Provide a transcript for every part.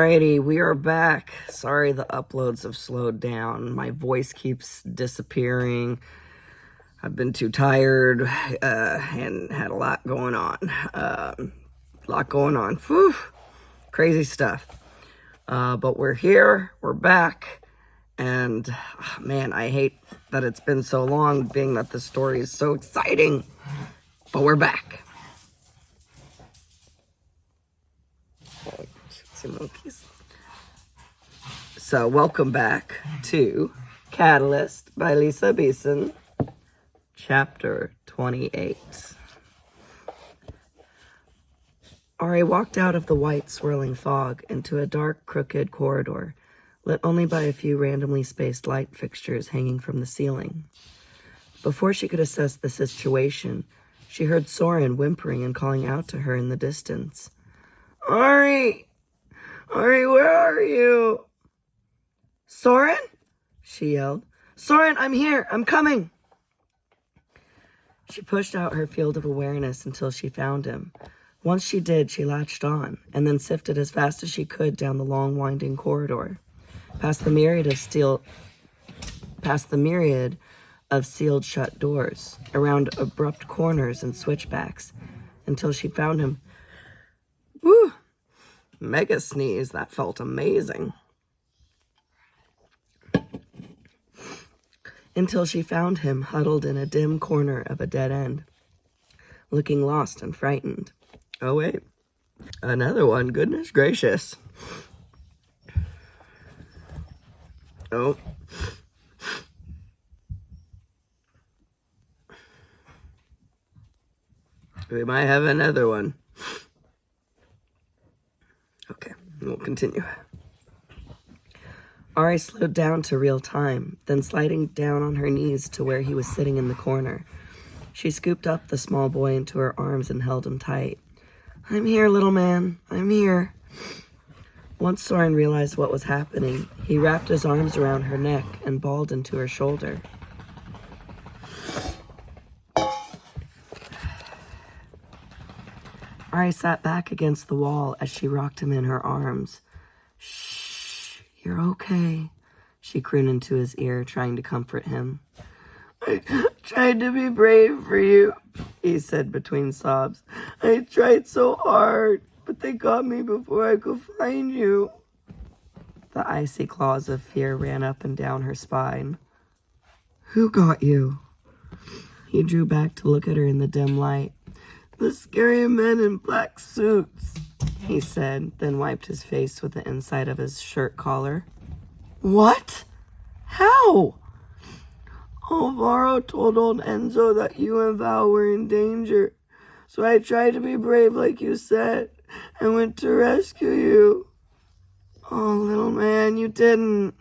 Alrighty, we are back. Sorry the uploads have slowed down. My voice keeps disappearing. I've been too tired and had a lot going on. Whew. Crazy stuff. But we're here, we're back, and man, I hate that it's been so long, being that the story is so exciting. But we're back. Some monkeys. So welcome back to Catalyst by Lisa Beeson, chapter 28. Ari walked out of the white swirling fog into a dark, crooked corridor, lit only by a few randomly spaced light fixtures hanging from the ceiling. Before she could assess the situation, she heard Soren whimpering and calling out to her in the distance. Ari! Ari, where are you? Soren? She yelled. Soren, I'm here. I'm coming. She pushed out her field of awareness until she found him. Once she did, she latched on, and then sifted as fast as she could down the long, winding corridor, past the myriad of sealed-shut doors, around abrupt corners and switchbacks, until she found him. Woo! Mega sneeze. That felt amazing. Until she found him huddled in a dim corner of a dead end, looking lost and frightened. Oh, wait. Another one. Goodness gracious. Oh. We might have another one. Okay, we'll continue. Ari slowed down to real time, then sliding down on her knees to where he was sitting in the corner. She scooped up the small boy into her arms and held him tight. I'm here, little man. I'm here. Once Soren realized what was happening, he wrapped his arms around her neck and bawled into her shoulder. Ari sat back against the wall as she rocked him in her arms. Shh, you're okay, she crooned into his ear, trying to comfort him. I tried to be brave for you, he said between sobs. I tried so hard, but they got me before I could find you. The icy claws of fear ran up and down her spine. Who got you? He drew back to look at her in the dim light. The scary men in black suits, he said, then wiped his face with the inside of his shirt collar. What? How? Alvaro told old Enzo that you and Val were in danger, so I tried to be brave like you said, and went to rescue you. Oh, little man, you didn't,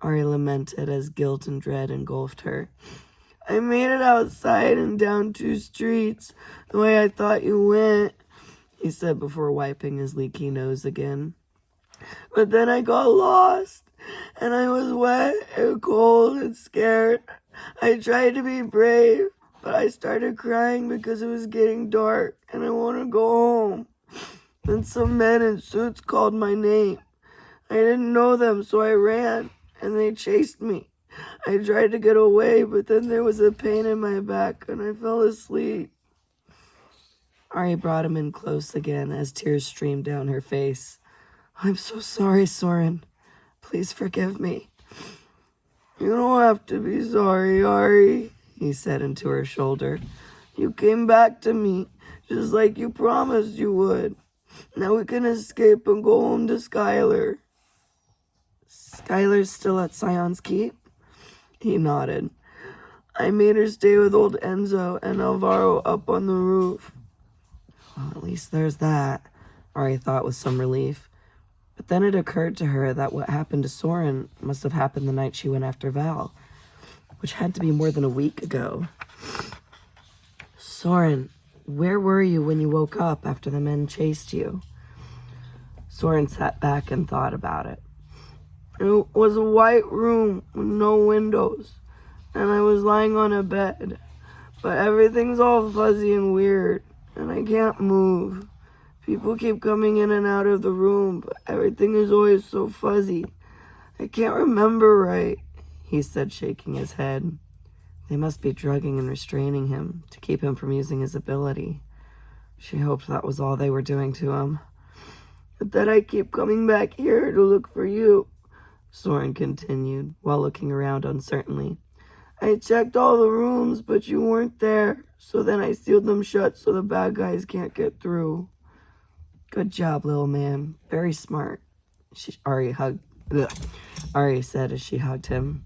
Ari lamented as guilt and dread engulfed her. I made it outside and down 2 streets, the way I thought you went, he said before wiping his leaky nose again. But then I got lost, and I was wet and cold and scared. I tried to be brave, but I started crying because it was getting dark, and I wanted to go home. Then some men in suits called my name. I didn't know them, so I ran, and they chased me. I tried to get away, but then there was a pain in my back, and I fell asleep. Ari brought him in close again as tears streamed down her face. I'm so sorry, Soren. Please forgive me. You don't have to be sorry, Ari, he said into her shoulder. You came back to me, just like you promised you would. Now we can escape and go home to Skylar. Skylar's still at Scion's Keep? He nodded. I made her stay with old Enzo and Alvaro up on the roof. Well, at least there's that, Ari thought with some relief. But then it occurred to her that what happened to Soren must have happened the night she went after Val, which had to be more than a week ago. Soren, where were you when you woke up after the men chased you? Soren sat back and thought about it. It was a white room with no windows, and I was lying on a bed, but everything's all fuzzy and weird, and I can't move. People keep coming in and out of the room, but everything is always so fuzzy. I can't remember right, he said, shaking his head. They must be drugging and restraining him to keep him from using his ability. She hoped that was all they were doing to him. But then I keep coming back here to look for you, Soren continued, while looking around uncertainly. I checked all the rooms, but you weren't there, so then I sealed them shut so the bad guys can't get through. Good job, little man. Very smart. Ari said as she hugged him.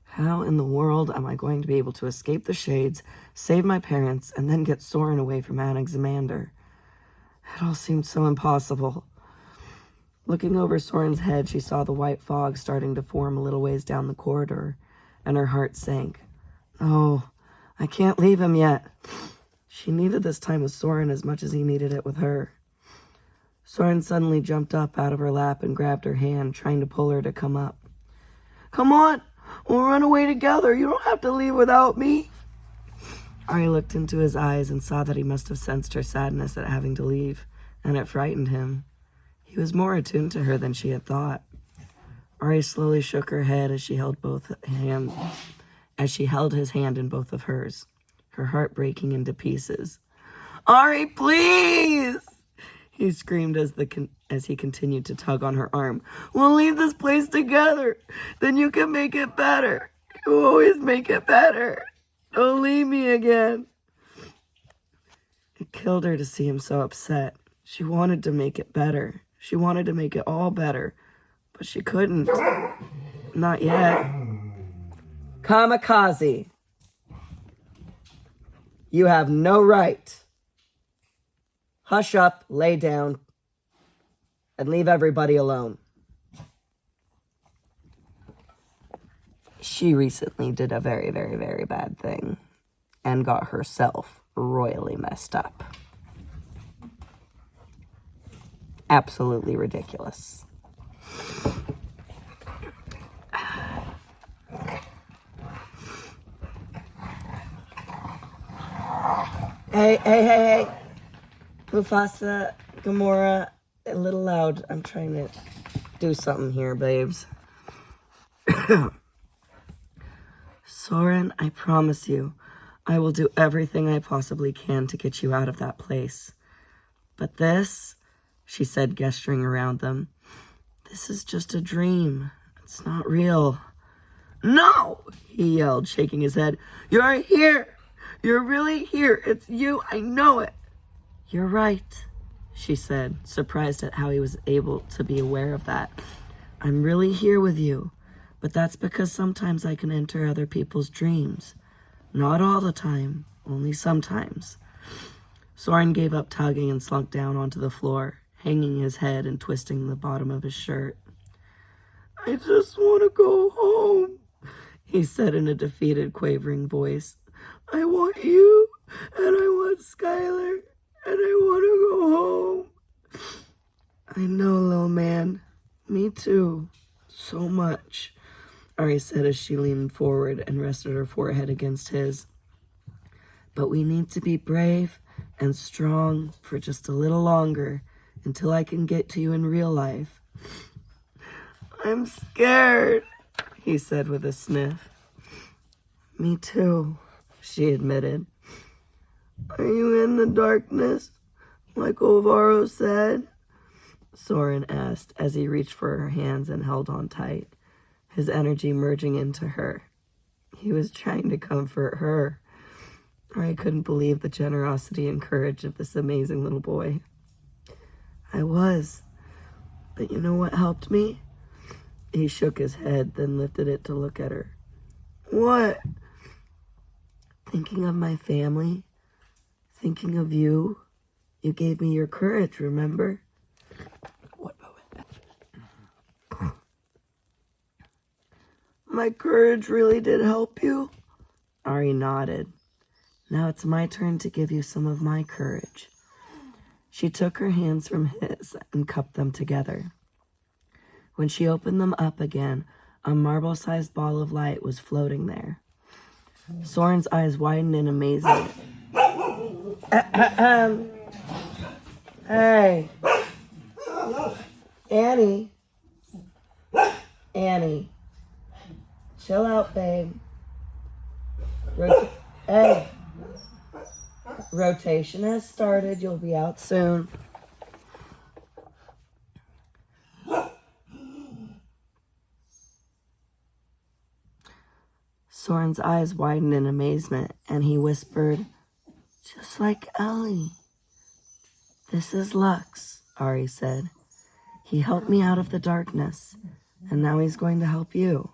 How in the world am I going to be able to escape the shades, save my parents, and then get Soren away from Anaximander? It all seemed so impossible. Looking over Soren's head, she saw the white fog starting to form a little ways down the corridor, and her heart sank. Oh, I can't leave him yet. She needed this time with Soren as much as he needed it with her. Soren suddenly jumped up out of her lap and grabbed her hand, trying to pull her to come up. Come on, we'll run away together. You don't have to leave without me. Ari looked into his eyes and saw that he must have sensed her sadness at having to leave, and it frightened him. He was more attuned to her than she had thought. Ari slowly shook her head as she held his hand in both of hers, her heart breaking into pieces. Ari, please! He screamed as he continued to tug on her arm. We'll leave this place together. Then you can make it better. You always make it better. Don't leave me again. It killed her to see him so upset. She wanted to make it better. She wanted to make it all better. But she couldn't. Not yet. Kamikaze. You have no right. Hush up, lay down, and leave everybody alone. She recently did a very, very, very bad thing and got herself royally messed up. Absolutely ridiculous. Hey. Mufasa, Gamora, a little loud. I'm trying to do something here, babes. Soren, I promise you, I will do everything I possibly can to get you out of that place. But this, she said, gesturing around them, this is just a dream. It's not real. No, he yelled, shaking his head. You're here. You're really here. It's you. I know it. You're right, she said, surprised at how he was able to be aware of that. I'm really here with you, but that's because sometimes I can enter other people's dreams. Not all the time, only sometimes. Soren gave up tugging and slunk down onto the floor, hanging his head and twisting the bottom of his shirt. I just want to go home, he said in a defeated, quavering voice. I want you, and I want Skylar. And I want to go home. I know, little man. Me too. So much, Ari said as she leaned forward and rested her forehead against his. But we need to be brave and strong for just a little longer until I can get to you in real life. I'm scared, he said with a sniff. Me too, she admitted. Are you in the darkness, like Olvaro said? Soren asked as he reached for her hands and held on tight, his energy merging into her. He was trying to comfort her. I couldn't believe the generosity and courage of this amazing little boy. I was. But you know what helped me? He shook his head, then lifted it to look at her. What? Thinking of my family. Thinking of you. You gave me your courage, remember? What moment? My courage really did help you? Ari nodded. Now it's my turn to give you some of my courage. She took her hands from his and cupped them together. When she opened them up again, a marble-sized ball of light was floating there. Soren's eyes widened in amazement. Hey. Annie. Annie. Chill out, babe. Hey. Rotation has started. You'll be out soon. Soren's eyes widened in amazement, and he whispered, "Just like Ellie." "This is Lux," Ari said. "He helped me out of the darkness, and now he's going to help you."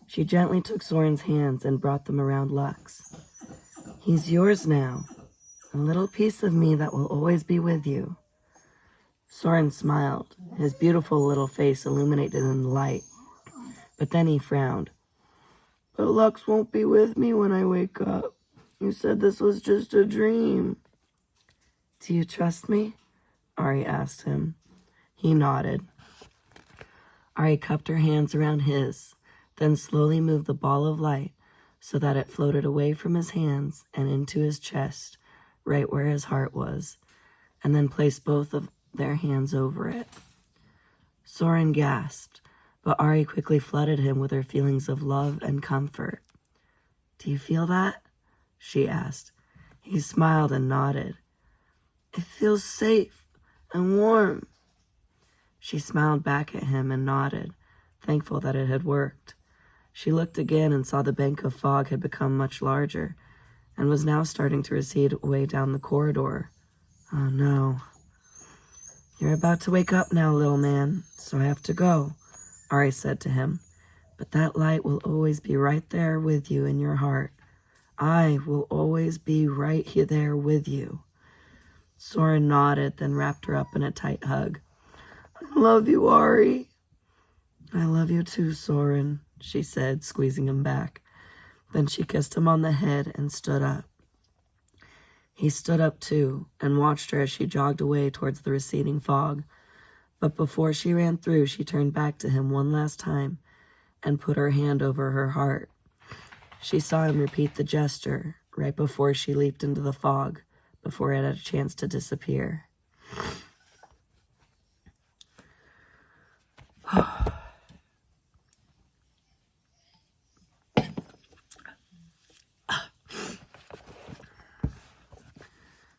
She gently took Soren's hands and brought them around Lux. "He's yours now, a little piece of me that will always be with you." Soren smiled, his beautiful little face illuminated in the light. But then he frowned. "But Lux won't be with me when I wake up. You said this was just a dream." "Do you trust me?" Ari asked him. He nodded. Ari cupped her hands around his, then slowly moved the ball of light so that it floated away from his hands and into his chest, right where his heart was, and then placed both of their hands over it. Soren gasped, but Ari quickly flooded him with her feelings of love and comfort. "Do you feel that?" she asked. He smiled and nodded. "It feels safe and warm." She smiled back at him and nodded, thankful that it had worked. She looked again and saw the bank of fog had become much larger and was now starting to recede away down the corridor. "Oh no." "You're about to wake up now, little man, so I have to go," Ari said to him. "But that light will always be right there with you in your heart. I will always be right there with you." Soren nodded, then wrapped her up in a tight hug. "I love you, Ari." "I love you too, Soren," she said, squeezing him back. Then she kissed him on the head and stood up. He stood up too and watched her as she jogged away towards the receding fog. But before she ran through, she turned back to him one last time and put her hand over her heart. She saw him repeat the gesture right before she leaped into the fog, before it had a chance to disappear.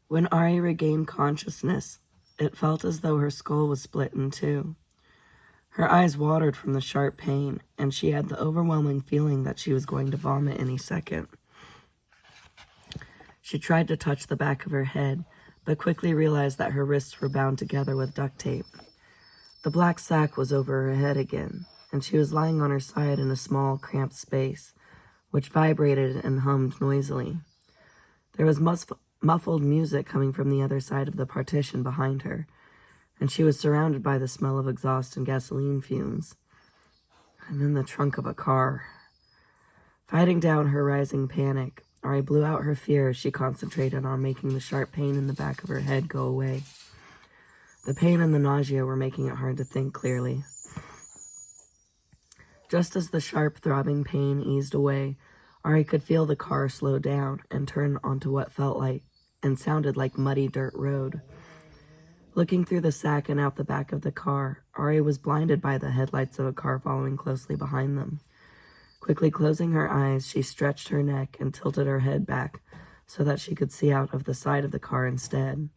When Ari regained consciousness, it felt as though her skull was split in two. Her eyes watered from the sharp pain, and she had the overwhelming feeling that she was going to vomit any second. She tried to touch the back of her head, but quickly realized that her wrists were bound together with duct tape. The black sack was over her head again, and she was lying on her side in a small, cramped space, which vibrated and hummed noisily. There was muffled music coming from the other side of the partition behind her, and she was surrounded by the smell of exhaust and gasoline fumes. "I'm in the trunk of a car." Fighting down her rising panic, Ari blew out her fear as she concentrated on making the sharp pain in the back of her head go away. The pain and the nausea were making it hard to think clearly. Just as the sharp, throbbing pain eased away, Ari could feel the car slow down and turn onto what felt like and sounded like muddy dirt road. Looking through the sack and out the back of the car, Ari was blinded by the headlights of a car following closely behind them. Quickly closing her eyes, she stretched her neck and tilted her head back so that she could see out of the side of the car instead.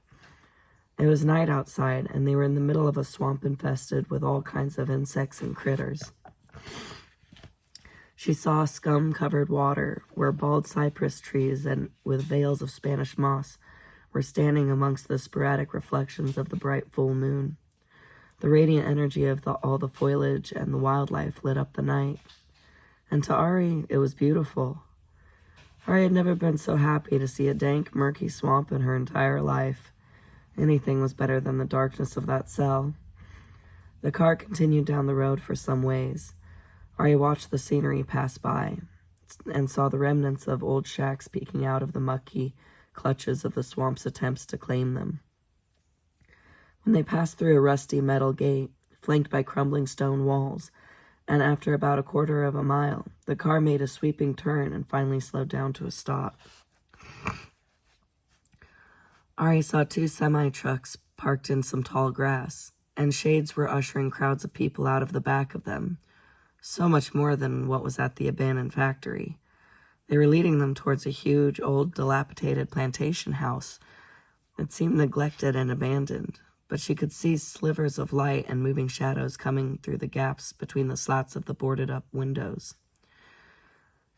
It was night outside, and they were in the middle of a swamp infested with all kinds of insects and critters. She saw scum-covered water where bald cypress trees and with veils of Spanish moss were standing amongst the sporadic reflections of the bright full moon. The radiant energy of all the foliage and the wildlife lit up the night. And to Ari, it was beautiful. Ari had never been so happy to see a dank, murky swamp in her entire life. Anything was better than the darkness of that cell. The car continued down the road for some ways. Ari watched the scenery pass by and saw the remnants of old shacks peeking out of the mucky clutches of the swamp's attempts to claim them. When they passed through a rusty metal gate, flanked by crumbling stone walls, and after about a quarter of a mile, the car made a sweeping turn and finally slowed down to a stop. Ari saw two semi-trucks parked in some tall grass, and shades were ushering crowds of people out of the back of them, so much more than what was at the abandoned factory. They were leading them towards a huge, old, dilapidated plantation house that seemed neglected and abandoned, but she could see slivers of light and moving shadows coming through the gaps between the slats of the boarded-up windows.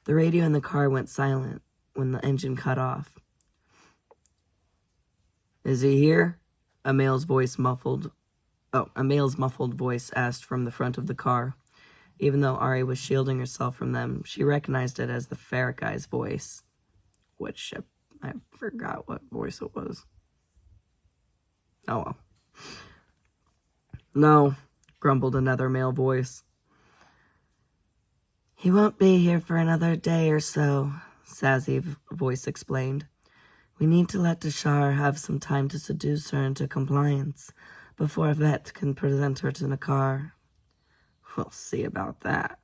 The radio in the car went silent when the engine cut off. "Is he here?" A male's muffled voice asked from the front of the car. Even though Ari was shielding herself from them, she recognized it as the ferret guy's voice, which I forgot what voice it was. Oh well. "No," grumbled another male voice. "He won't be here for another day or so," Sassy voice explained. "We need to let Deshar have some time to seduce her into compliance before Vet can present her to Nakar." "We'll see about that."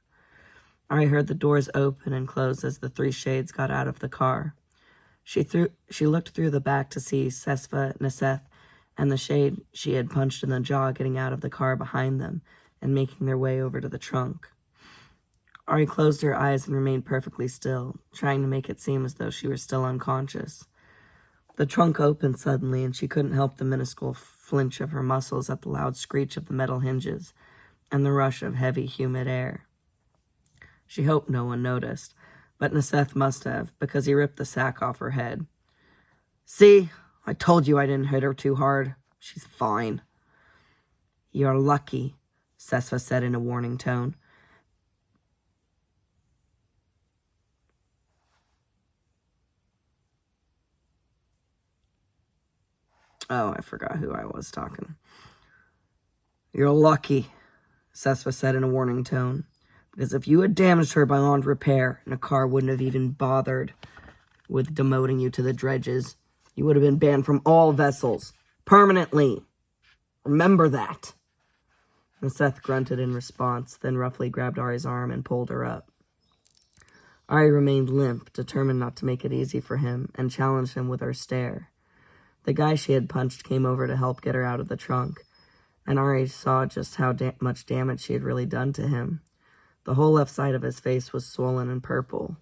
Ari heard the doors open and close as the three shades got out of the car. She looked through the back to see Sesva, Naseth, and the shade she had punched in the jaw getting out of the car behind them and making their way over to the trunk. Ari closed her eyes and remained perfectly still, trying to make it seem as though she were still unconscious. The trunk opened suddenly, and she couldn't help the minuscule flinch of her muscles at the loud screech of the metal hinges and the rush of heavy, humid air. She hoped no one noticed, but Naseth must have, because he ripped the sack off her head. "See? I told you I didn't hit her too hard. She's fine." "You're lucky," Sesva said in a warning tone. Oh, I forgot who I was talking. "You're lucky," Sesva said in a warning tone, "because if you had damaged her beyond repair, Nakar wouldn't have even bothered with demoting you to the dredges. You would have been banned from all vessels, permanently. Remember that." Naseth grunted in response, then roughly grabbed Ari's arm and pulled her up. Ari remained limp, determined not to make it easy for him, and challenged him with her stare. The guy she had punched came over to help get her out of the trunk, and Ari saw just how much damage she had really done to him. The whole left side of his face was swollen and purple.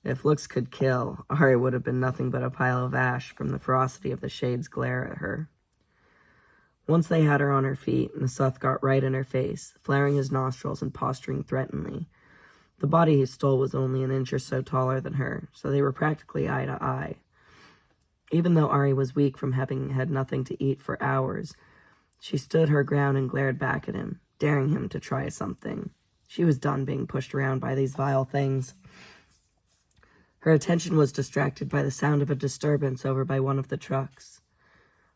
If looks could kill, Ari would have been nothing but a pile of ash from the ferocity of the shade's glare at her. Once they had her on her feet, Naseth got right in her face, flaring his nostrils and posturing threateningly. The body he stole was only an inch or so taller than her, so they were practically eye to eye. Even though Ari was weak from having had nothing to eat for hours, she stood her ground and glared back at him, daring him to try something. She was done being pushed around by these vile things. Her attention was distracted by the sound of a disturbance over by one of the trucks.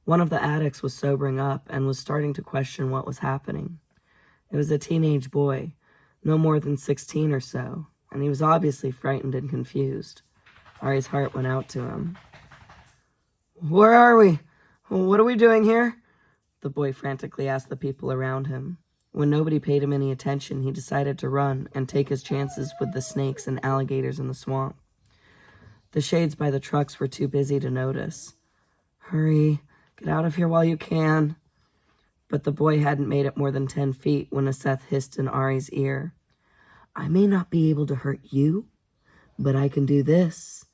One of the addicts was sobering up and was starting to question what was happening. It was a teenage boy, no more than 16 or so, and he was obviously frightened and confused. Ari's heart went out to him. "Where are we? What are we doing here?" the boy frantically asked the people around him. When nobody paid him any attention, he decided to run and take his chances with the snakes and alligators in the swamp. The shades by the trucks were too busy to notice. "Hurry, get out of here while you can." But the boy hadn't made it more than 10 feet when Naseth hissed in Ari's ear. "I may not be able to hurt you, but I can do this."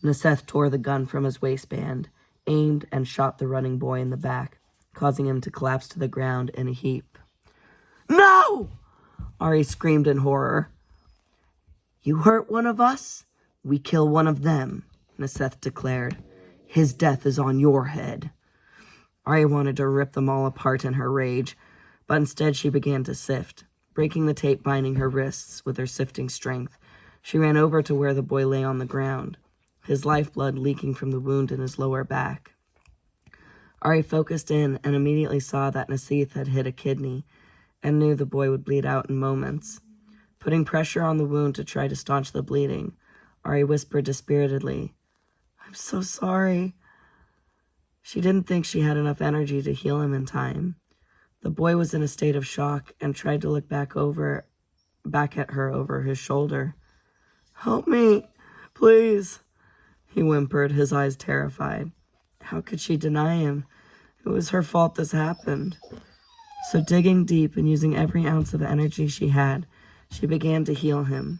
Naseth tore the gun from his waistband, aimed, and shot the running boy in the back, causing him to collapse to the ground in a heap. "No!" Ari screamed in horror. "You hurt one of us, we kill one of them," Naseth declared. "His death is on your head." Ari wanted to rip them all apart in her rage, but instead she began to sift. Breaking the tape binding her wrists with her sifting strength, she ran over to where the boy lay on the ground, his lifeblood leaking from the wound in his lower back. Ari focused in and immediately saw that Naseth had hit a kidney and knew the boy would bleed out in moments. Putting pressure on the wound to try to staunch the bleeding, Ari whispered dispiritedly, "I'm so sorry." She didn't think she had enough energy to heal him in time. The boy was in a state of shock and tried to look back at her over his shoulder. "Help me, please," he whimpered, his eyes terrified. How could she deny him? It was her fault this happened. So digging deep and using every ounce of energy she had, she began to heal him,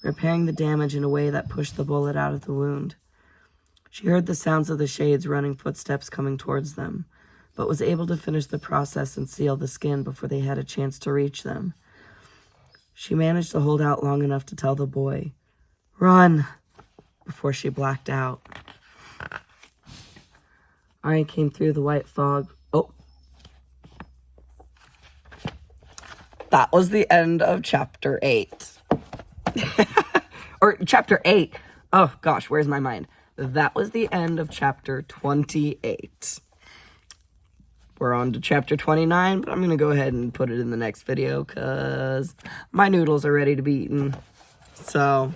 repairing the damage in a way that pushed the bullet out of the wound. She heard the sounds of the Shades' running footsteps coming towards them, but was able to finish the process and seal the skin before they had a chance to reach them. She managed to hold out long enough to tell the boy, "Run!" before she blacked out. Ari came through the white fog. Oh. That was the end of chapter 8. Or chapter 8. Oh gosh, where's my mind? That was the end of chapter 28. We're on to chapter 29, but I'm going to go ahead and put it in the next video because my noodles are ready to be eaten. So,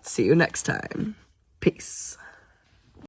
see you next time. Peace.